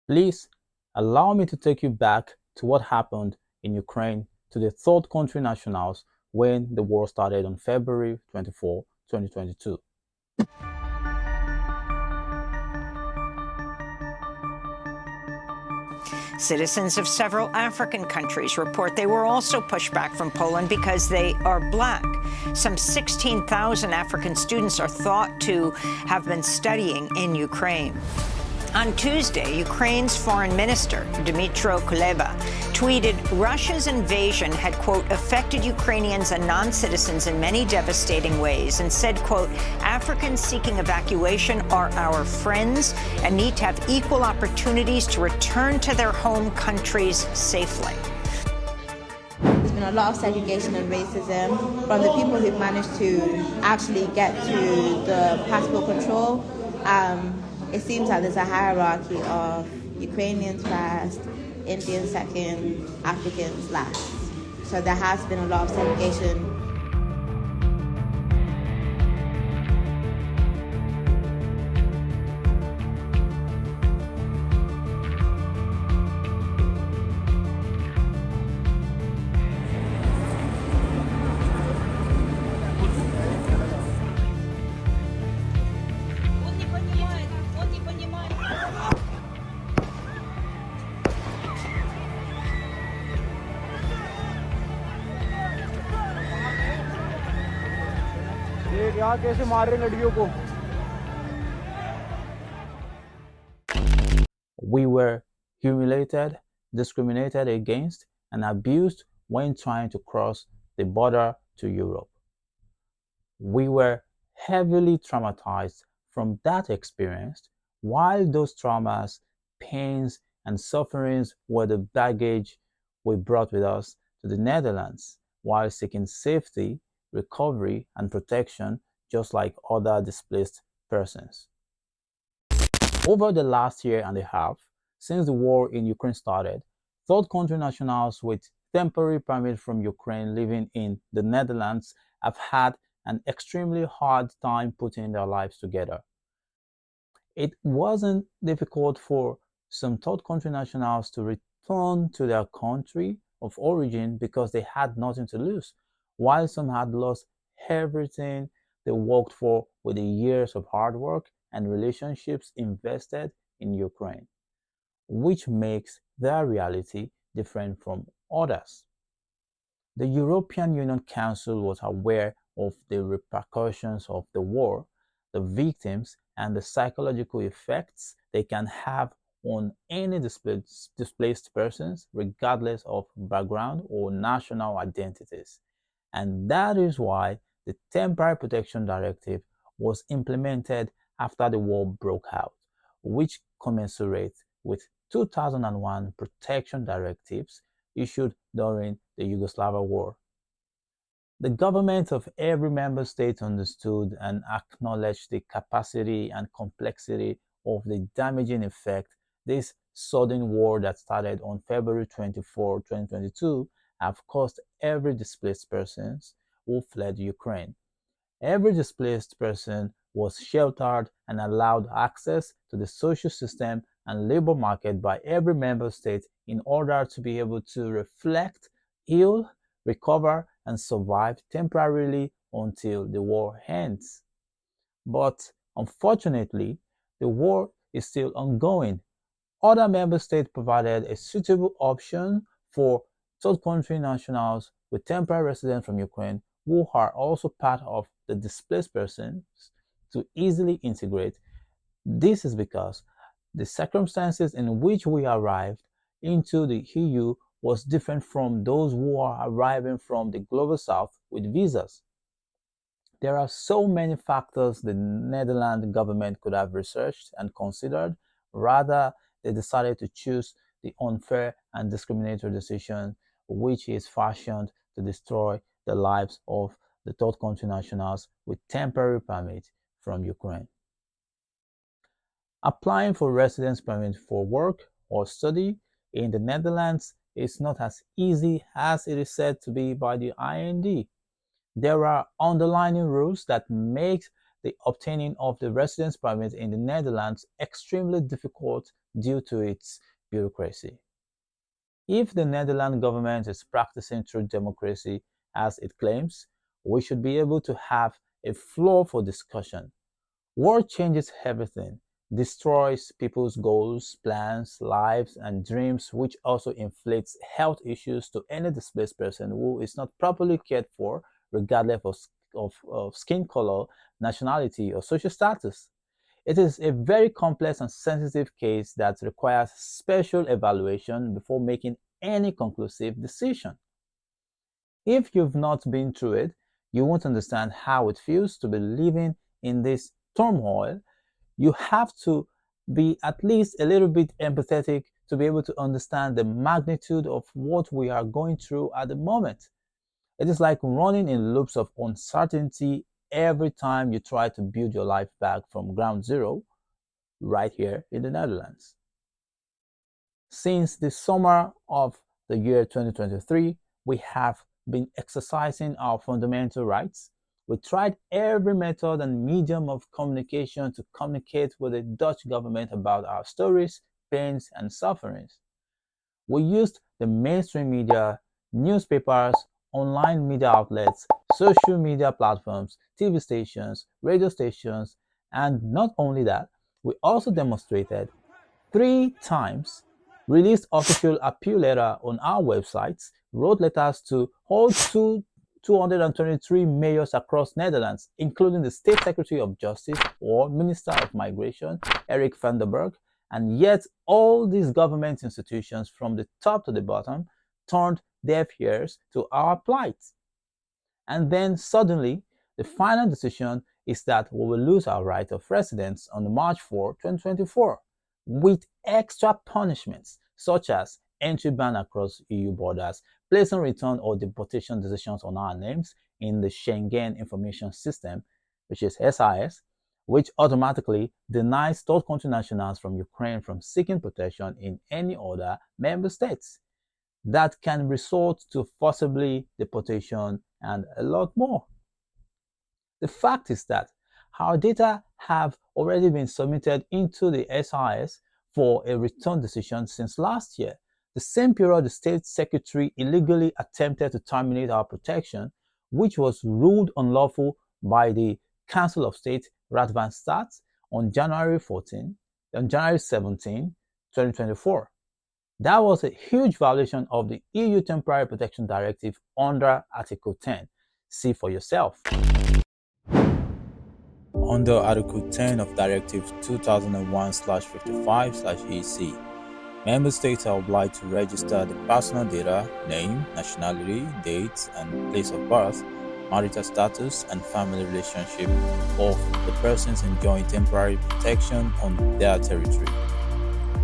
Please allow me to take you back to what happened in Ukraine to the third country nationals when the war started on February 24, 2022. Citizens of several African countries report they were also pushed back from Poland because they are black. Some 16,000 African students are thought to have been studying in Ukraine. On Tuesday, Ukraine's foreign minister, Dmytro Kuleba, tweeted Russia's invasion had, quote, affected Ukrainians and non-citizens in many devastating ways, and said, quote, Africans seeking evacuation are our friends and need to have equal opportunities to return to their home countries safely. There's been a lot of segregation and racism from the people who've managed to actually get to the passport control. It seems like there's a hierarchy of Ukrainians first, Indians second, Africans last. So there has been a lot of segregation. We were humiliated, discriminated against, and abused when trying to cross the border to Europe. We were heavily traumatized from that experience, while those traumas, pains, and sufferings were the baggage we brought with us to the Netherlands while seeking safety, recovery, and protection just like other displaced persons. Over the last year and a half, since the war in Ukraine started, third country nationals with temporary permit from Ukraine living in the Netherlands have had an extremely hard time putting their lives together. It wasn't difficult for some third country nationals to return to their country of origin because they had nothing to lose, while some had lost everything they worked for with the years of hard work and relationships invested in Ukraine, which makes their reality different from others. The European Union Council was aware of the repercussions of the war, the victims, and the psychological effects they can have on any displaced persons, regardless of background or national identities. And that is why the Temporary Protection Directive was implemented after the war broke out, which commensurates with 2001 protection directives issued during the Yugoslav War. The government of every member state understood and acknowledged the capacity and complexity of the damaging effect this sudden war that started on February 24, 2022, have caused every displaced person who fled Ukraine. Every displaced person was sheltered and allowed access to the social system and labor market by every member state in order to be able to reflect, heal, recover, and survive temporarily until the war ends. But unfortunately, the war is still ongoing. Other member states provided a suitable option for third country nationals with temporary residence from Ukraine who are also part of the displaced persons to easily integrate. This is because the circumstances in which we arrived into the EU was different from those who are arriving from the global south with visas. There are so many factors the Netherlands government could have researched and considered. Rather, they decided to choose the unfair and discriminatory decision, which is fashioned to destroy the lives of the third country nationals with temporary permit from Ukraine. Applying for residence permit for work or study in the Netherlands is not as easy as it is said to be by the IND. There are underlying rules that make the obtaining of the residence permit in the Netherlands extremely difficult due to its bureaucracy. If the Netherlands government is practicing true democracy as it claims, we should be able to have a floor for discussion. War changes everything, destroys people's goals, plans, lives, and dreams, which also inflicts health issues to any displaced person who is not properly cared for, regardless of skin color, nationality, or social status. It is a very complex and sensitive case that requires special evaluation before making any conclusive decision. If you've not been through it, you won't understand how it feels to be living in this turmoil. You have to be at least a little bit empathetic to be able to understand the magnitude of what we are going through at the moment. It is like running in loops of uncertainty every time you try to build your life back from ground zero right here in the Netherlands. Since the summer of the year 2023, we have been exercising our fundamental rights. We tried every method and medium of communication to communicate with the Dutch government about our stories, pains, and sufferings. We used the mainstream media, newspapers, online media outlets, social media platforms, TV stations, radio stations, and not only that, we also demonstrated 3 times, released official appeal letter on our websites, wrote letters to all 223 mayors across Netherlands, including the State Secretary of Justice or Minister of Migration, Eric van der Berg, and yet all these government institutions from the top to the bottom turned deaf ears to our plight. And then suddenly, the final decision is that we will lose our right of residence on March 4, 2024, with extra punishments such as entry ban across EU borders, placing return or deportation decisions on our names in the Schengen Information System, which is SIS, which automatically denies third country nationals from Ukraine from seeking protection in any other member states. That can result to forcibly deportation and a lot more. The fact is that our data have already been submitted into the SIS for a return decision since last year, the same period the State Secretary illegally attempted to terminate our protection, which was ruled unlawful by the Council of State Radvanstadt on January 17, 2024. That was a huge violation of the EU Temporary Protection Directive under Article 10. See for yourself. Under Article 10 of Directive 2001/55/EC, Member States are obliged to register the personal data, name, nationality, dates, and place of birth, marital status, and family relationship of the persons enjoying temporary protection on their territory.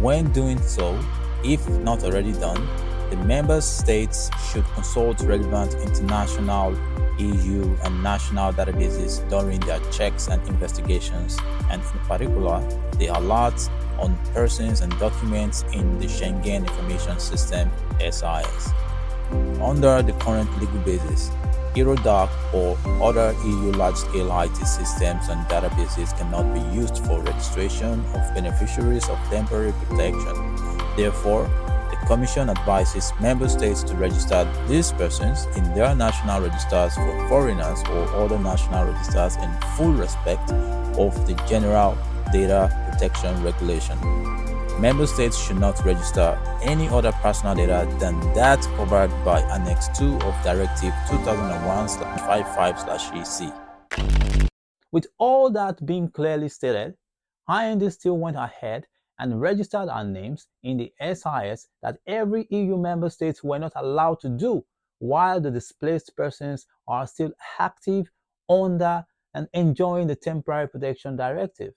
When doing so, if not already done, the Member States should consult relevant international, EU, and national databases during their checks and investigations, and in particular, the alerts on persons and documents in the Schengen Information System (SIS). Under the current legal basis, Eurodac or other EU large-scale IT systems and databases cannot be used for registration of beneficiaries of temporary protection. Therefore, the Commission advises Member States to register these persons in their national registers for foreigners or other national registers in full respect of the General Data Protection Regulation. Member States should not register any other personal data than that covered by Annex 2 of Directive 2001/55/EC. With all that being clearly stated, IND still went ahead and registered our names in the SIS that every EU member state were not allowed to do, while the displaced persons are still active under and enjoying the Temporary Protection Directive.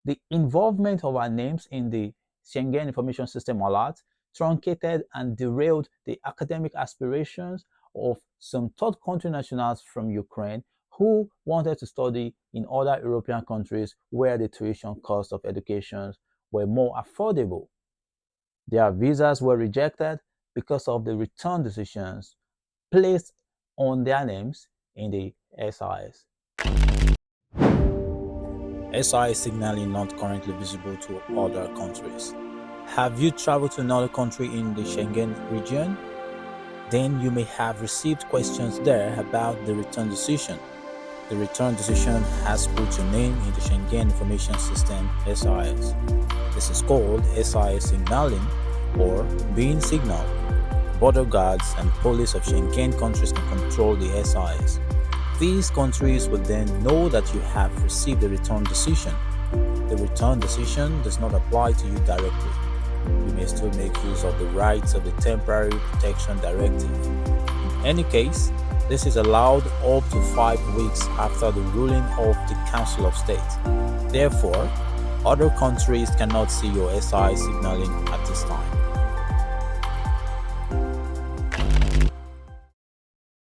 The involvement of our names in the Schengen Information System alert truncated and derailed the academic aspirations of some third country nationals from Ukraine who wanted to study in other European countries where the tuition costs of education were more affordable. Their visas were rejected because of the return decisions placed on their names in the SIS. SI signaling not currently visible to other countries. Have you traveled to another country in the Schengen region? Then you may have received questions there about the return decision. The return decision has put your name in the Schengen Information System (SIS). This is called SIS signaling or being signaled. Border guards and police of Schengen countries can control the SIS. These countries would then know that you have received a return decision. The return decision does not apply to you directly. You may still make use of the rights of the Temporary Protection Directive. In any case, this is allowed up to 5 weeks after the ruling of the Council of State. Therefore, other countries cannot see your SI signaling at this time.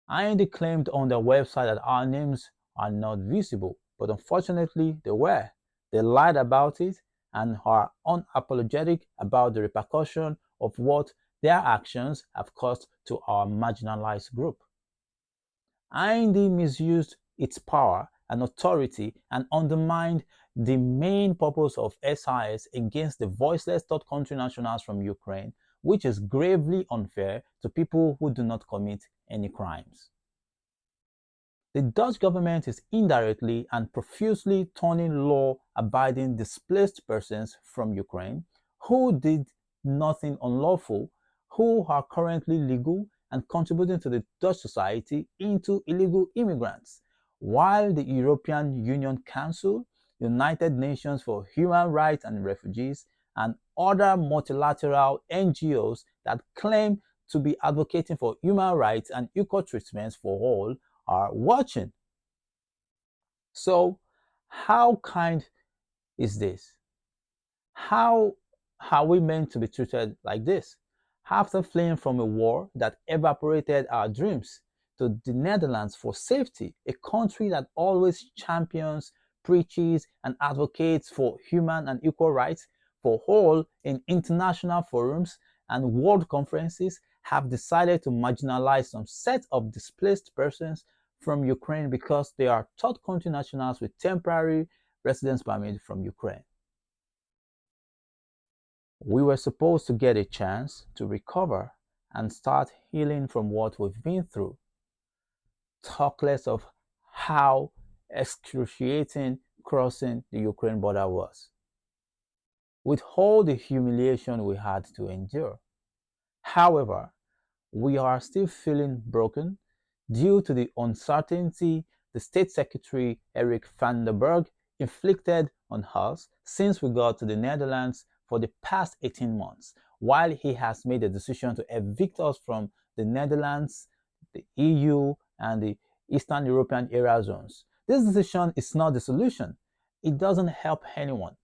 IND claimed on their website that our names are not visible, but unfortunately they were. They lied about it and are unapologetic about the repercussion of what their actions have caused to our marginalized group. IND misused its power and authority and undermined the main purpose of SIS against the voiceless third country nationals from Ukraine, which is gravely unfair to people who do not commit any crimes. The Dutch government is indirectly and profusely turning law-abiding displaced persons from Ukraine who did nothing unlawful, who are currently legal and contributing to the Dutch society into illegal immigrants, while the European Union Council, United Nations for Human Rights and Refugees, and other multilateral NGOs that claim to be advocating for human rights and equal treatment for all are watching. So, how kind is this? How are we meant to be treated like this? After fleeing from a war that evaporated our dreams to the Netherlands for safety, a country that always champions, preaches, and advocates for human and equal rights for all in international forums and world conferences, have decided to marginalize some set of displaced persons from Ukraine because they are third country nationals with temporary residence permit from Ukraine. We were supposed to get a chance to recover and start healing from what we've been through. Talk less of how excruciating crossing the Ukraine border was, with all the humiliation we had to endure. However, we are still feeling broken due to the uncertainty the State Secretary Eric van der Berg inflicted on us since we got to the Netherlands for the past 18 months, while he has made a decision to evict us from the Netherlands, the EU, and the Eastern European area zones. This decision is not the solution. It doesn't help anyone.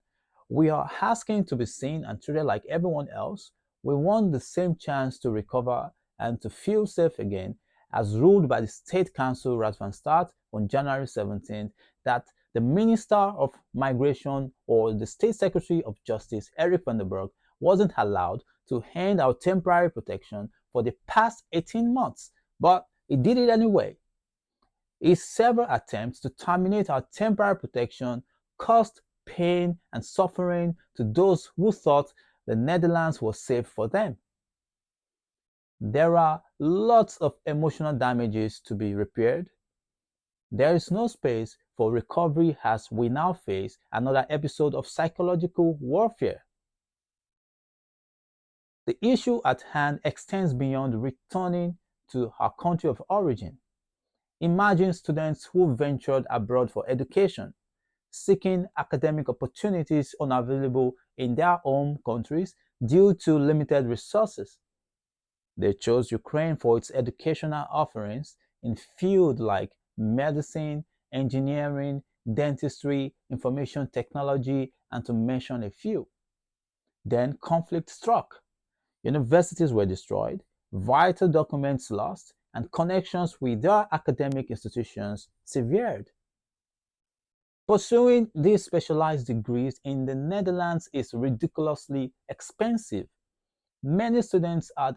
We are asking to be seen and treated like everyone else. We want the same chance to recover and to feel safe again, as ruled by the State Council Randstad on January 17th, that the Minister of Migration or the State Secretary of Justice, Eric van der Berg, wasn't allowed to end our temporary protection for the past 18 months, but he did it anyway. His several attempts to terminate our temporary protection caused pain and suffering to those who thought the Netherlands was safe for them. There are lots of emotional damages to be repaired. There is no space for recovery as we now face another episode of psychological warfare. The issue at hand extends beyond returning to our country of origin. Imagine students who ventured abroad for education, seeking academic opportunities unavailable in their home countries due to limited resources. They chose Ukraine for its educational offerings in fields like medicine, engineering, dentistry, information technology, and to mention a few. Then conflict struck. Universities were destroyed, vital documents lost, and connections with their academic institutions severed. Pursuing these specialized degrees in the Netherlands is ridiculously expensive. Many students had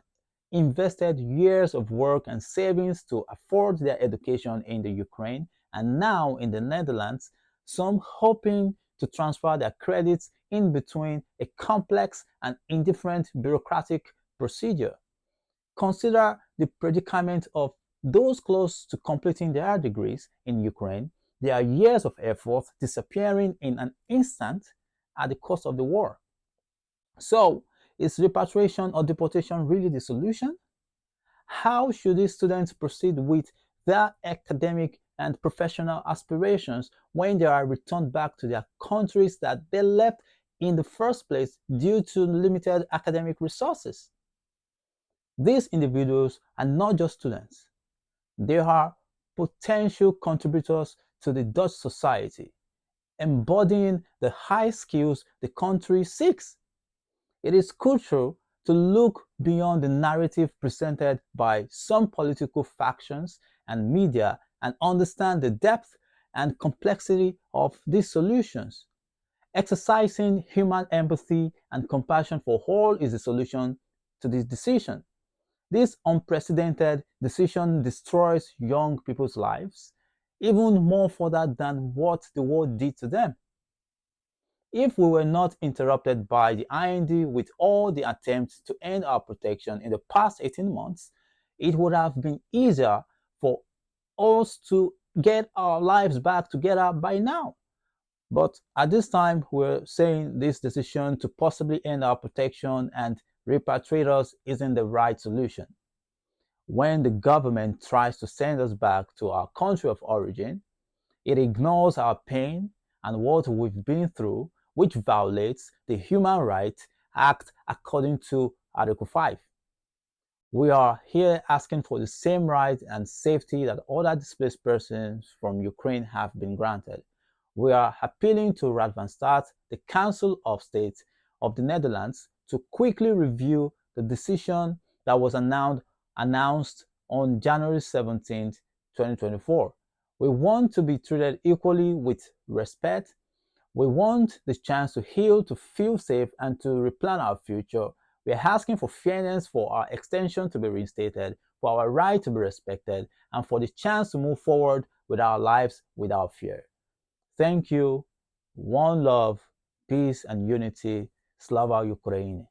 invested years of work and savings to afford their education in the Ukraine and now in the Netherlands, some hoping to transfer their credits in between a complex and indifferent bureaucratic procedure. Consider the predicament of those close to completing their degrees in Ukraine, their years of effort disappearing in an instant at the cost of the war. So, is repatriation or deportation really the solution? How should these students proceed with their academic and professional aspirations when they are returned back to their countries that they left in the first place due to limited academic resources? These individuals are not just students, they are potential contributors to the Dutch society, embodying the high skills the country seeks. It is crucial to look beyond the narrative presented by some political factions and media and understand the depth and complexity of these solutions. Exercising human empathy and compassion for all is the solution to this decision. This unprecedented decision destroys young people's lives, even more further than what the war did to them. If we were not interrupted by the IND with all the attempts to end our protection in the past 18 months, it would have been easier for us to get our lives back together by now. But at this time, we're saying this decision to possibly end our protection and repatriate us isn't the right solution. When the government tries to send us back to our country of origin, it ignores our pain and what we've been through, which violates the Human Rights Act according to Article 5. We are here asking for the same rights and safety that other displaced persons from Ukraine have been granted. We are appealing to Radvanstad, the Council of State of the Netherlands, to quickly review the decision that was announced on January 17, 2024. We want to be treated equally with respect. We want the chance to heal, to feel safe, and to replan our future. We are asking for fairness, for our extension to be reinstated, for our right to be respected, and for the chance to move forward with our lives without fear. Thank you. One love, peace, and unity. Slava Ukraini.